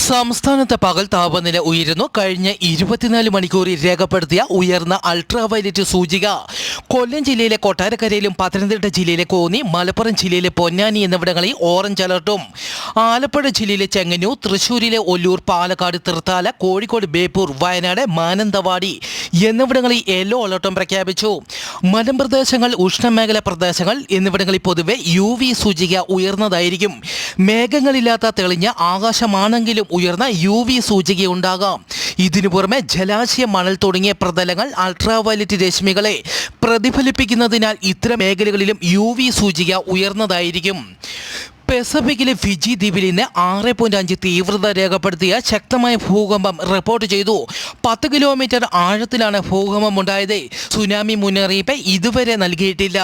സംസ്ഥാനത്തെ പകൽ താപനില ഉയരുന്നു. കഴിഞ്ഞ 24 മണിക്കൂറിൽ രേഖപ്പെടുത്തിയ ഉയർന്ന അൾട്രാവയലറ്റ് സൂചിക കൊല്ലം ജില്ലയിലെ കൊട്ടാരക്കരയിലും പത്തനംതിട്ട ജില്ലയിലെ കോന്നി, മലപ്പുറം ജില്ലയിലെ പൊന്നാനി എന്നിവിടങ്ങളിൽ ഓറഞ്ച് അലർട്ടും, ആലപ്പുഴ ജില്ലയിലെ ചെങ്ങന്നൂർ, തൃശ്ശൂരിലെ ഒല്ലൂർ, പാലക്കാട്, തൃത്താല, കോഴിക്കോട്, ബേപ്പൂർ, വയനാട്, മാനന്തവാടി എന്നിവിടങ്ങളിൽ യെല്ലോ അലർട്ടും പ്രഖ്യാപിച്ചു. മലമ്പ്രദേശങ്ങൾ, ഉഷ്ണമേഖല പ്രദേശങ്ങൾ എന്നിവിടങ്ങളിൽ പൊതുവെ UV സൂചിക ഉയർന്നതായിരിക്കും. മേഘങ്ങളില്ലാത്ത തെളിഞ്ഞ ആകാശമാണെങ്കിലും ഉയർന്ന UV സൂചികയുണ്ടാകാം. ഇതിനു പുറമെ ജലാശയം, മണൽ തുടങ്ങിയ പ്രതലങ്ങൾ അൾട്രാവയലറ്റ് രശ്മികളെ പ്രതിഫലിപ്പിക്കുന്നതിനാൽ ഇത്തരം മേഖലകളിലും UV സൂചിക ഉയർന്നതായിരിക്കും. പസഫിക്കിലെ ഫിജി ദ്വീപിൽ ഇന്ന് 6.5 തീവ്രത രേഖപ്പെടുത്തിയ ശക്തമായ ഭൂകമ്പം റിപ്പോർട്ട് ചെയ്തു. 10 കിലോമീറ്റർ ആഴത്തിലാണ് ഭൂകമ്പം ഉണ്ടായത്. സുനാമി മുന്നറിയിപ്പ് ഇതുവരെ നൽകിയിട്ടില്ല.